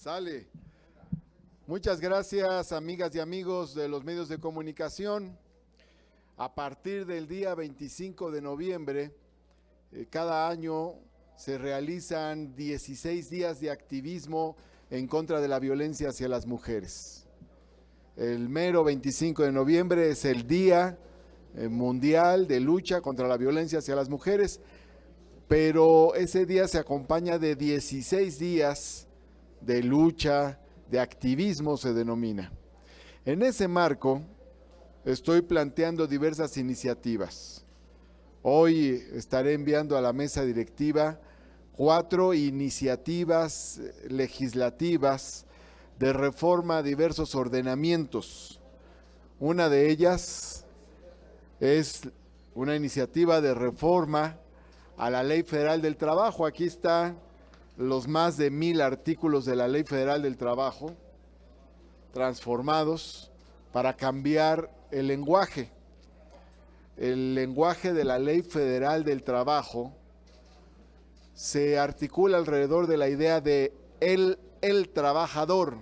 Sale. Muchas gracias, amigas y amigos de los medios de comunicación. A partir del día 25 de noviembre, cada año se realizan 16 días de activismo en contra de la violencia hacia las mujeres. El mero 25 de noviembre es el Día Mundial de Lucha contra la Violencia hacia las Mujeres, pero ese día se acompaña de 16 días de lucha, de activismo se denomina. En ese marco, estoy planteando diversas iniciativas. Hoy estaré enviando a la mesa directiva 4 iniciativas legislativas de reforma a diversos ordenamientos. Una de ellas es una iniciativa de reforma a la Ley Federal del Trabajo. Aquí están los más de 1000 artículos de la Ley Federal del Trabajo transformados para cambiar el lenguaje. El lenguaje de la Ley Federal del Trabajo se articula alrededor de la idea de el trabajador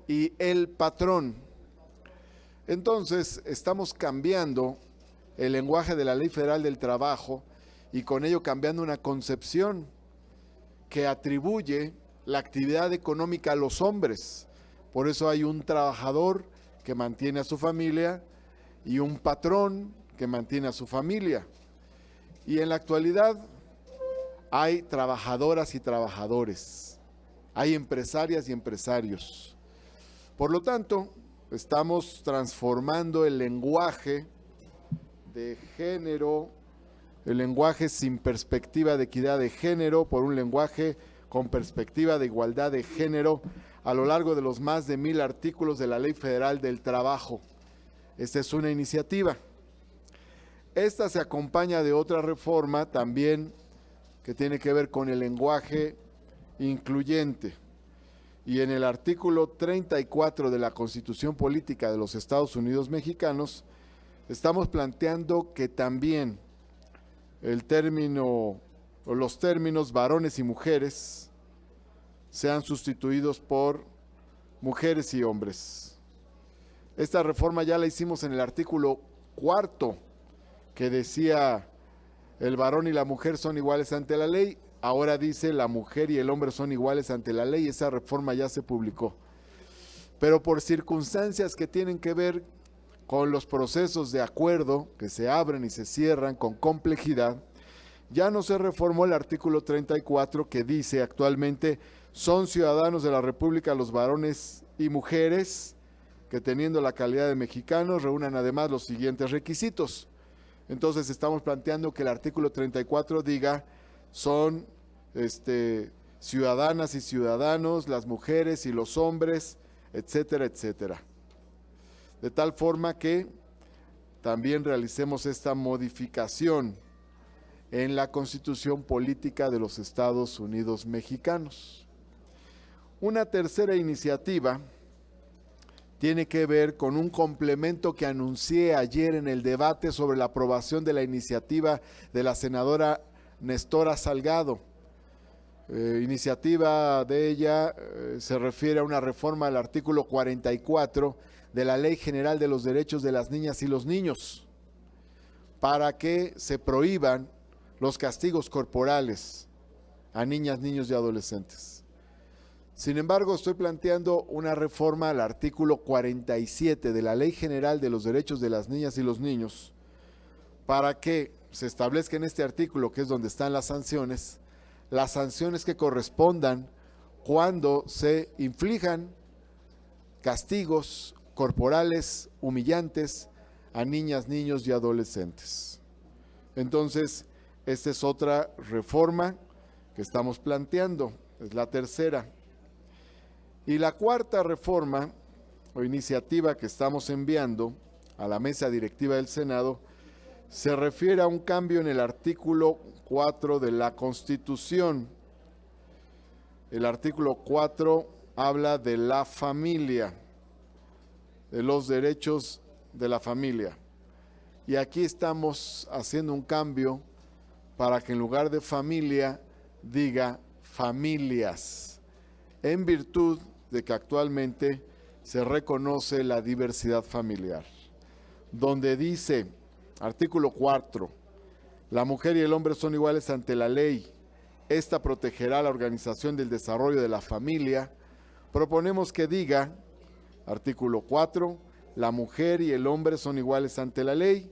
y el patrón. Entonces, estamos cambiando el lenguaje de la Ley Federal del Trabajo y con ello cambiando una concepción que atribuye la actividad económica a los hombres. Por eso hay un trabajador que mantiene a su familia y un patrón que mantiene a su familia. Y en la actualidad hay trabajadoras y trabajadores, hay empresarias y empresarios. Por lo tanto, estamos transformando el lenguaje de género, el lenguaje sin perspectiva de equidad de género, por un lenguaje con perspectiva de igualdad de género a lo largo de los más de 1000 artículos de la Ley Federal del Trabajo. Esta es una iniciativa. Esta se acompaña de otra reforma también que tiene que ver con el lenguaje incluyente. Y en el artículo 34 de la Constitución Política de los Estados Unidos Mexicanos, estamos planteando que también el término o los términos varones y mujeres sean sustituidos por mujeres y hombres. Esta reforma ya la hicimos en el artículo 4, que decía el varón y la mujer son iguales ante la ley. Ahora dice la mujer y el hombre son iguales ante la ley. Esa reforma ya se publicó. Pero por circunstancias que tienen que ver con los procesos de acuerdo que se abren y se cierran con complejidad, ya no se reformó el artículo 34 que dice actualmente son ciudadanos de la República los varones y mujeres que teniendo la calidad de mexicanos reúnan además los siguientes requisitos. Entonces estamos planteando que el artículo 34 diga son ciudadanas y ciudadanos, las mujeres y los hombres, etcétera, etcétera. De tal forma que también realicemos esta modificación en la Constitución Política de los Estados Unidos Mexicanos. Una tercera iniciativa tiene que ver con un complemento que anuncié ayer en el debate sobre la aprobación de la iniciativa de la senadora Nestora Salgado. Iniciativa de ella se refiere a una reforma al artículo 44 de la Ley General de los Derechos de las Niñas y los Niños, para que se prohíban los castigos corporales a niñas, niños y adolescentes. Sin embargo, estoy planteando una reforma al artículo 47 de la Ley General de los Derechos de las Niñas y los Niños, para que se establezca en este artículo, que es donde están las sanciones que correspondan cuando se inflijan castigos corporales humillantes a niñas, niños y adolescentes. Entonces, esta es otra reforma que estamos planteando, es la tercera. Y la cuarta reforma o iniciativa que estamos enviando a la mesa directiva del Senado se refiere a un cambio en el artículo 4 de la Constitución. El artículo 4 habla de la familia, de los derechos de la familia. Y aquí estamos haciendo un cambio para que en lugar de familia diga familias. en virtud de que actualmente se reconoce la diversidad familiar, donde dice, artículo 4, la mujer y el hombre son iguales ante la ley. Esta protegerá la organización del desarrollo de la familia. Proponemos que diga, artículo 4, la mujer y el hombre son iguales ante la ley.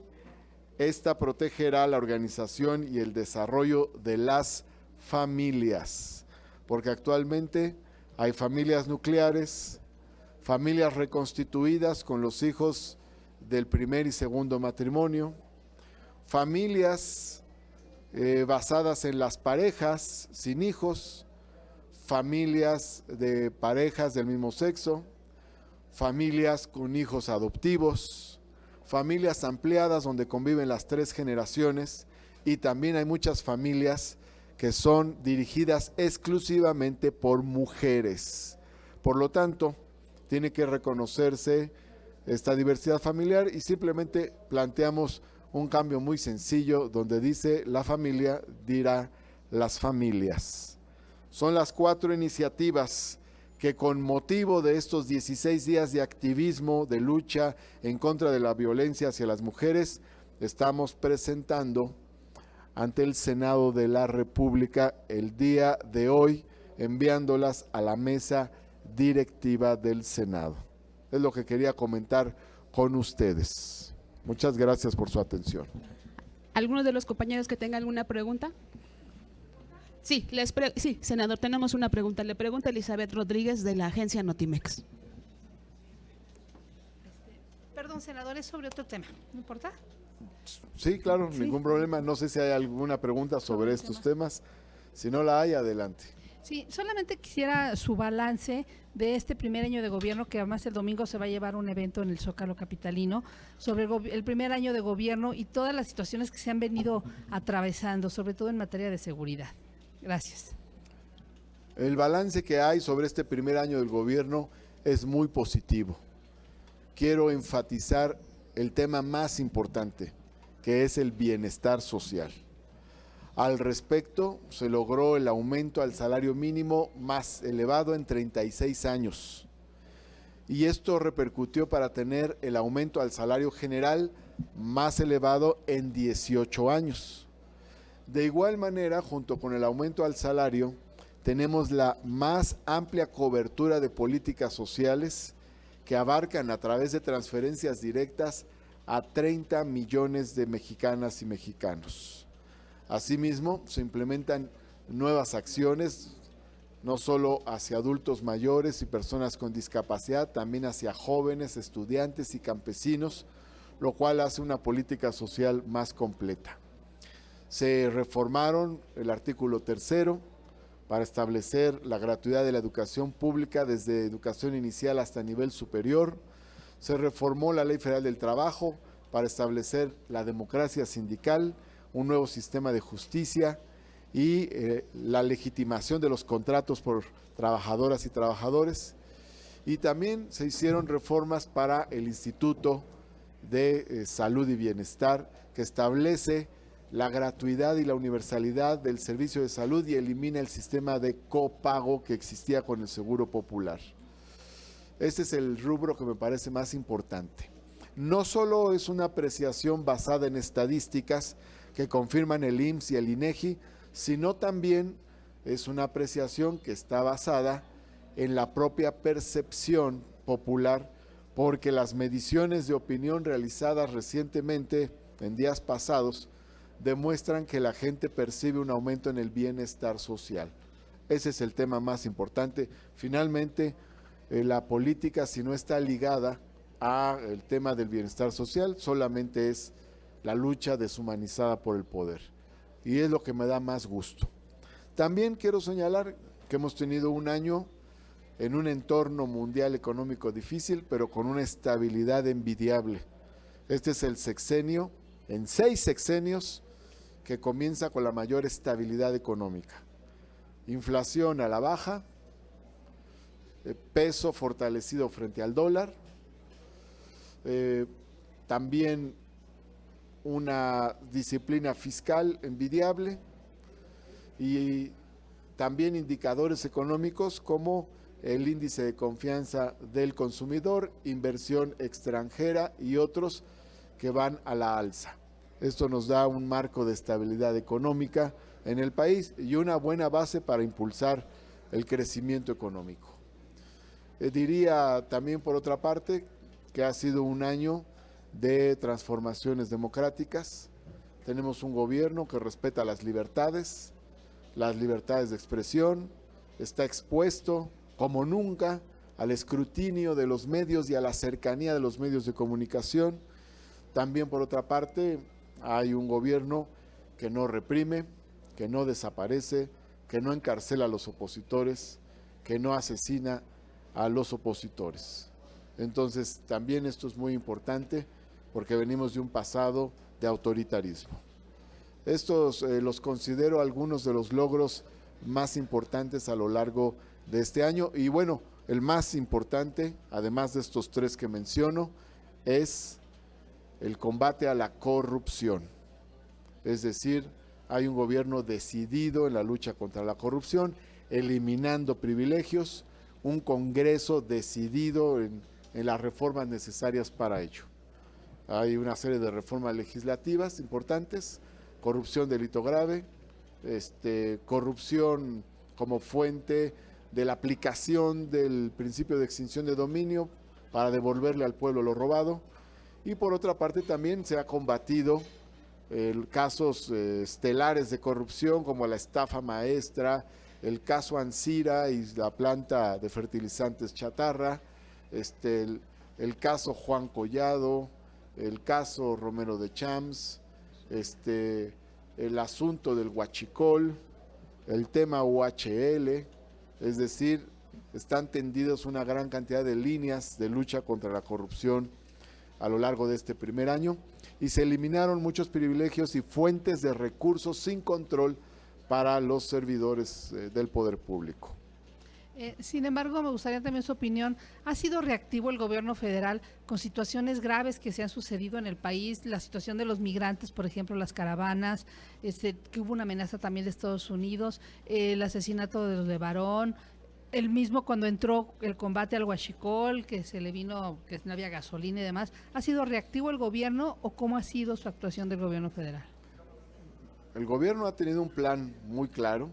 Esta protegerá la organización y el desarrollo de las familias, porque actualmente hay familias nucleares, familias reconstituidas con los hijos del primer y segundo matrimonio, familias basadas en las parejas sin hijos, familias de parejas del mismo sexo, familias con hijos adoptivos, familias ampliadas donde conviven las 3 generaciones, y también hay muchas familias que son dirigidas exclusivamente por mujeres. Por lo tanto, tiene que reconocerse esta diversidad familiar y simplemente planteamos un cambio muy sencillo donde dice la familia, dirá las familias. Son las 4 iniciativas que con motivo de estos 16 días de activismo, de lucha en contra de la violencia hacia las mujeres, estamos presentando ante el Senado de la República el día de hoy, enviándolas a la mesa directiva del Senado. Es lo que quería comentar con ustedes. Muchas gracias por su atención. ¿Alguno de los compañeros que tenga alguna pregunta? Sí, sí, senador, tenemos una pregunta. Le pregunta Elizabeth Rodríguez de la agencia Notimex. Perdón, senador, es sobre otro tema, ¿no importa? Sí, claro, Sí. ningún problema. No sé si hay alguna pregunta sobre estos temas. Si no la hay, adelante. Sí, solamente quisiera su balance de este primer año de gobierno, que además el domingo se va a llevar un evento en el Zócalo capitalino, sobre el primer año de gobierno y todas las situaciones que se han venido atravesando, sobre todo en materia de seguridad. Gracias. El balance que hay sobre este primer año del gobierno es muy positivo. Quiero enfatizar el tema más importante, que es el bienestar social. Al respecto, se logró el aumento al salario mínimo más elevado en 36 años. Y esto repercutió para tener el aumento al salario general más elevado en 18 años. De igual manera, junto con el aumento al salario, tenemos la más amplia cobertura de políticas sociales que abarcan a través de transferencias directas a 30 millones de mexicanas y mexicanos. Asimismo, se implementan nuevas acciones, no solo hacia adultos mayores y personas con discapacidad, también hacia jóvenes, estudiantes y campesinos, lo cual hace una política social más completa. Se reformaron el artículo 3 para establecer la gratuidad de la educación pública desde educación inicial hasta nivel superior. Se reformó la Ley Federal del Trabajo para establecer la democracia sindical, un nuevo sistema de justicia y la legitimación de los contratos por trabajadoras y trabajadores. Y también se hicieron reformas para el Instituto de Salud y Bienestar, que establece la gratuidad y la universalidad del servicio de salud y elimina el sistema de copago que existía con el Seguro Popular. Este es el rubro que me parece más importante. No solo es una apreciación basada en estadísticas que confirman el IMSS y el INEGI, sino también es una apreciación que está basada en la propia percepción popular, porque las mediciones de opinión realizadas recientemente, en días pasados, demuestran que la gente percibe un aumento en el bienestar social. Ese es el tema más importante. Finalmente, la política, si no está ligada al tema del bienestar social, solamente es la lucha deshumanizada por el poder. Y es lo que me da más gusto. También quiero señalar que hemos tenido un año en un entorno mundial económico difícil, pero con una estabilidad envidiable. Este es el sexenio, en 6 sexenios, que comienza con la mayor estabilidad económica. Inflación a la baja, peso fortalecido frente al dólar, también una disciplina fiscal envidiable y también indicadores económicos como el índice de confianza del consumidor, inversión extranjera y otros que van a la alza. Esto nos da un marco de estabilidad económica en el país y una buena base para impulsar el crecimiento económico. Diría también, por otra parte, que ha sido un año de transformaciones democráticas. Tenemos un gobierno que respeta las libertades de expresión, está expuesto como nunca al escrutinio de los medios y a la cercanía de los medios de comunicación. También, por otra parte, hay un gobierno que no reprime, que no desaparece, que no encarcela a los opositores, que no asesina a los opositores. Entonces, también esto es muy importante porque venimos de un pasado de autoritarismo. Estos los considero algunos de los logros más importantes a lo largo de este año. Y bueno, el más importante, además de estos tres que menciono, es el combate a la corrupción. Es decir, hay un gobierno decidido en la lucha contra la corrupción, eliminando privilegios, un Congreso decidido en las reformas necesarias para ello. Hay una serie de reformas legislativas importantes, corrupción, delito grave, corrupción como fuente de la aplicación del principio de extinción de dominio para devolverle al pueblo lo robado. Y por otra parte también se ha combatido casos estelares de corrupción como la estafa maestra, el caso Ancira y la planta de fertilizantes chatarra, el caso Juan Collado, el caso Romero de Champs, el asunto del huachicol, el tema UHL, es decir, están tendidos una gran cantidad de líneas de lucha contra la corrupción a lo largo de este primer año y se eliminaron muchos privilegios y fuentes de recursos sin control para los servidores del poder público. Sin embargo, me gustaría también su opinión. ¿Ha sido reactivo el gobierno federal con situaciones graves que se han sucedido en el país? La situación de los migrantes, por ejemplo, las caravanas, que hubo una amenaza también de Estados Unidos, el asesinato de los de Barón, el mismo cuando entró el combate al huachicol, que se le vino, que no había gasolina y demás. ¿Ha sido reactivo el gobierno o cómo ha sido su actuación del gobierno federal? El gobierno ha tenido un plan muy claro.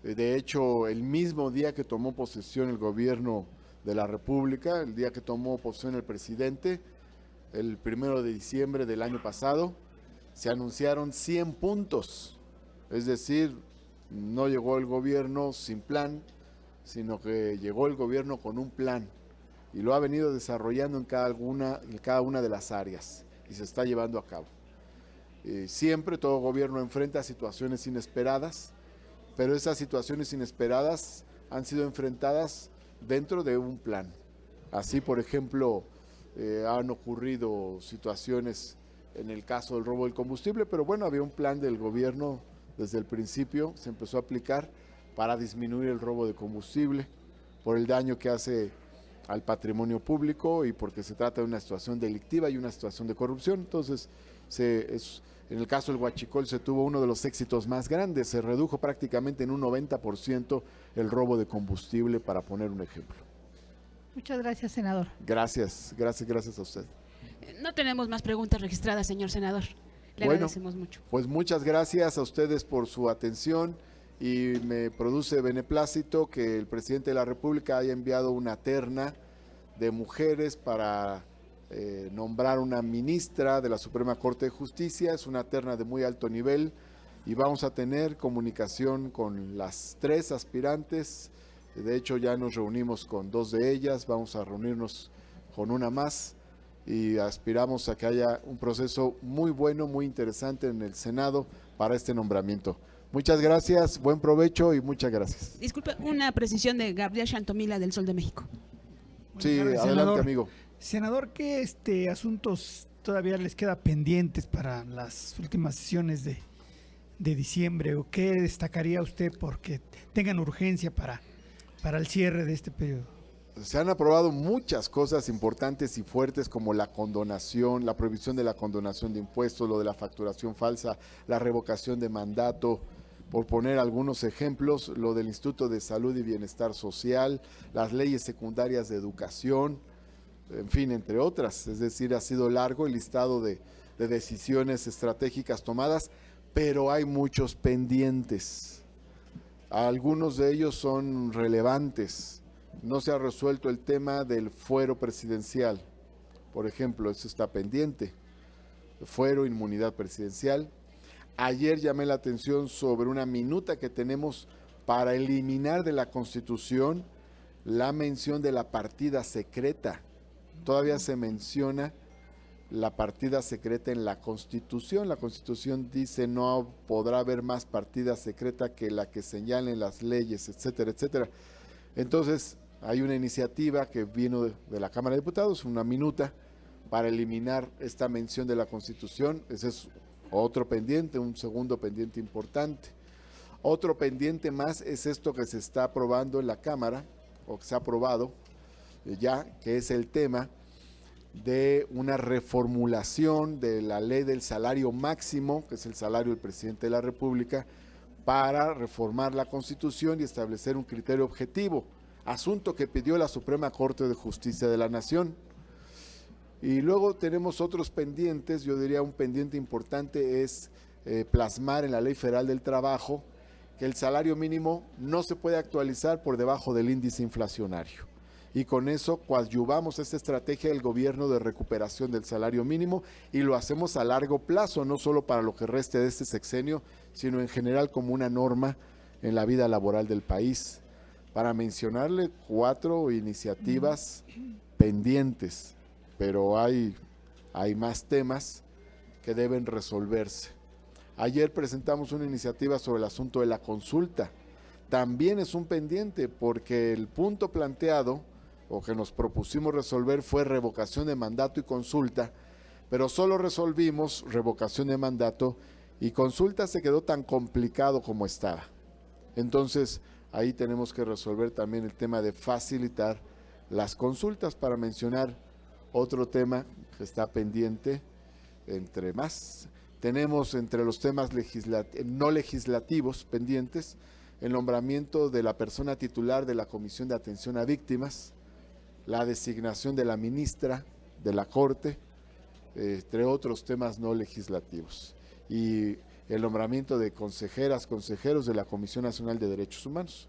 De hecho, el mismo día que tomó posesión el gobierno de la República, el día que tomó posesión el presidente, el 1 de diciembre del año pasado, se anunciaron 100 puntos. Es decir, no llegó el gobierno sin plan, sino que llegó el gobierno con un plan y lo ha venido desarrollando en cada una de las áreas y se está llevando a cabo. Siempre todo gobierno enfrenta situaciones inesperadas, pero esas situaciones inesperadas han sido enfrentadas dentro de un plan. Así, por ejemplo, han ocurrido situaciones en el caso del robo del combustible, pero bueno, había un plan del gobierno desde el principio, se empezó a aplicar para disminuir el robo de combustible por el daño que hace al patrimonio público y porque se trata de una situación delictiva y una situación de corrupción. Entonces, en el caso del huachicol se tuvo uno de los éxitos más grandes, se redujo prácticamente en un 90% el robo de combustible, para poner un ejemplo. Muchas gracias, senador. Gracias a usted. No tenemos más preguntas registradas, señor senador. Le agradecemos mucho. Pues muchas gracias a ustedes por su atención y me produce beneplácito que el presidente de la República haya enviado una terna de mujeres para nombrar una ministra de la Suprema Corte de Justicia. Es una terna de muy alto nivel y vamos a tener comunicación con las 3 aspirantes. De hecho, ya nos reunimos con 2 de ellas, vamos a reunirnos con una más y aspiramos a que haya un proceso muy bueno, muy interesante en el Senado para este nombramiento. Muchas gracias, buen provecho y muchas gracias. Disculpe, una precisión de Gabriel Chantomila del Sol de México. Sí, adelante, senador. amigo. Senador, ¿qué asuntos todavía les queda pendientes para las últimas sesiones de diciembre? ¿O qué destacaría usted porque tengan urgencia para el cierre de este periodo? Se han aprobado muchas cosas importantes y fuertes como la condonación, la prohibición de la condonación de impuestos, lo de la facturación falsa, la revocación de mandato, por poner algunos ejemplos, lo del Instituto de Salud y Bienestar Social, las leyes secundarias de educación, en fin, entre otras. Es decir, ha sido largo el listado de decisiones estratégicas tomadas, pero hay muchos pendientes. Algunos de ellos son relevantes. No se ha resuelto el tema del fuero presidencial, por ejemplo, eso está pendiente. Fuero, inmunidad presidencial. Ayer llamé la atención sobre una minuta que tenemos para eliminar de la Constitución la mención de la partida secreta. Todavía se menciona la partida secreta en la Constitución. La Constitución dice no podrá haber más partida secreta que la que señalen las leyes, etcétera, etcétera. Entonces, hay una iniciativa que vino de la Cámara de Diputados, una minuta, para eliminar esta mención de la Constitución. Ese es otro pendiente, un segundo pendiente importante. Otro pendiente más es esto que se está aprobando en la Cámara, o que se ha aprobado ya, que es el tema de una reformulación de la ley del salario máximo, que es el salario del presidente de la República, para reformar la Constitución y establecer un criterio objetivo, asunto que pidió la Suprema Corte de Justicia de la Nación. Y luego tenemos otros pendientes. Yo diría un pendiente importante es plasmar en la Ley Federal del Trabajo que el salario mínimo no se puede actualizar por debajo del índice inflacionario. Y con eso coadyuvamos esta estrategia del gobierno de recuperación del salario mínimo y lo hacemos a largo plazo, no solo para lo que reste de este sexenio, sino en general como una norma en la vida laboral del país. Para mencionarle 4 iniciativas pendientes, pero hay más temas que deben resolverse. Ayer presentamos una iniciativa sobre el asunto de la consulta. También es un pendiente porque el punto planteado o que nos propusimos resolver fue revocación de mandato y consulta, pero solo resolvimos revocación de mandato y consulta se quedó tan complicado como estaba. Entonces, ahí tenemos que resolver también el tema de facilitar las consultas. Para mencionar otro tema que está pendiente, entre más. Tenemos entre los temas no legislativos pendientes el nombramiento de la persona titular de la Comisión de Atención a Víctimas, la designación de la ministra de la Corte, entre otros temas no legislativos, y el nombramiento de consejeras, consejeros de la Comisión Nacional de Derechos Humanos.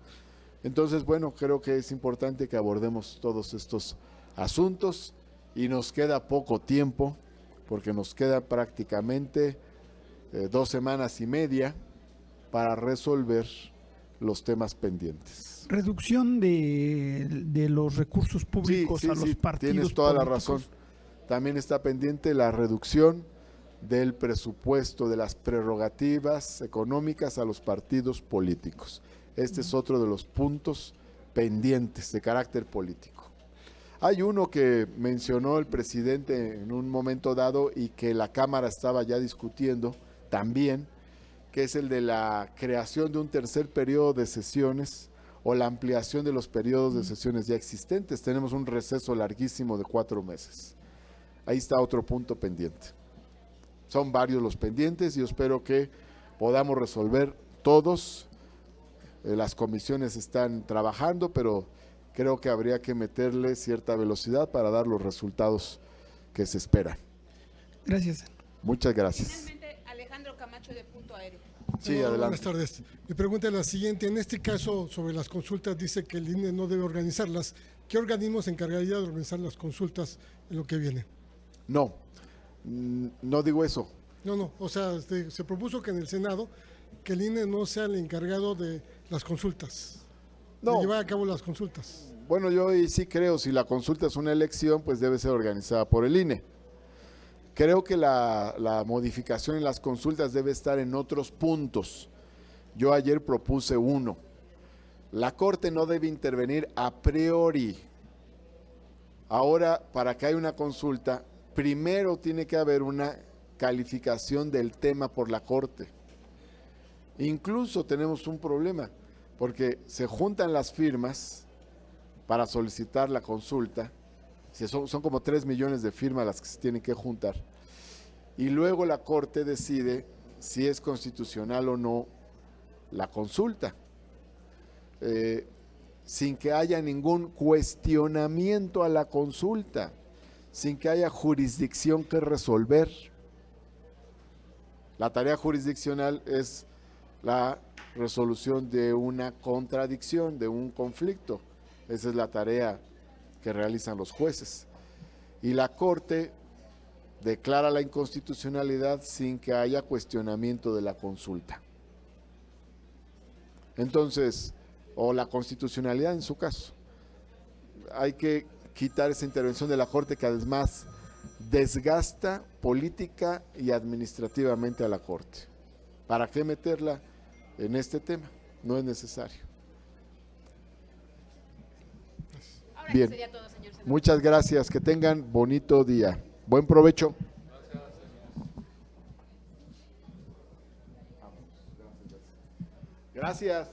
Entonces, bueno, creo que es importante que abordemos todos estos asuntos y nos queda poco tiempo, porque nos queda prácticamente 2 semanas y media para resolver los temas pendientes. Reducción de los recursos públicos a los partidos. Tienes toda la políticos. razón. También está pendiente la reducción del presupuesto, de las prerrogativas económicas a los partidos políticos. Este es otro de los puntos pendientes de carácter político. Hay uno que mencionó el presidente en un momento dado y que la Cámara estaba ya discutiendo también, que es el de la creación de un tercer periodo de sesiones o la ampliación de los periodos de sesiones ya existentes. Tenemos un receso larguísimo de 4 meses. Ahí está otro punto pendiente. Son varios los pendientes y yo espero que podamos resolver todos. Las comisiones están trabajando, pero creo que habría que meterle cierta velocidad para dar los resultados que se esperan. Gracias. Muchas gracias. Finalmente, Alejandro Camacho de Punto Aéreo. Sí, Hola, adelante. buenas tardes. Mi pregunta es la siguiente. En este caso, sobre las consultas, dice que el INE no debe organizarlas. ¿Qué organismo se encargaría de organizar las consultas en lo que viene? No, no digo eso. No, o sea, se propuso que en el Senado que el INE no sea el encargado de las consultas, de No. llevar a cabo las consultas. Bueno, yo ahí sí creo, si la consulta es una elección, pues debe ser organizada por el INE. Creo que la modificación en las consultas debe estar en otros puntos. Yo ayer propuse uno. La Corte no debe intervenir a priori. Ahora, para que haya una consulta, primero tiene que haber una calificación del tema por la Corte. Incluso tenemos un problema, porque se juntan las firmas para solicitar la consulta. Son como 3 millones de firmas las que se tienen que juntar. Y luego la Corte decide si es constitucional o no la consulta, sin que haya ningún cuestionamiento a la consulta, sin que haya jurisdicción que resolver. La tarea jurisdiccional es la resolución de una contradicción, de un conflicto. Esa es la tarea que realizan los jueces. Y la Corte declara la inconstitucionalidad sin que haya cuestionamiento de la consulta. Entonces, o la constitucionalidad en su caso. Hay que quitar esa intervención de la Corte que además desgasta política y administrativamente a la Corte. ¿Para qué meterla en este tema? No es necesario. Bien, muchas gracias, que tengan bonito día. Buen provecho. Gracias.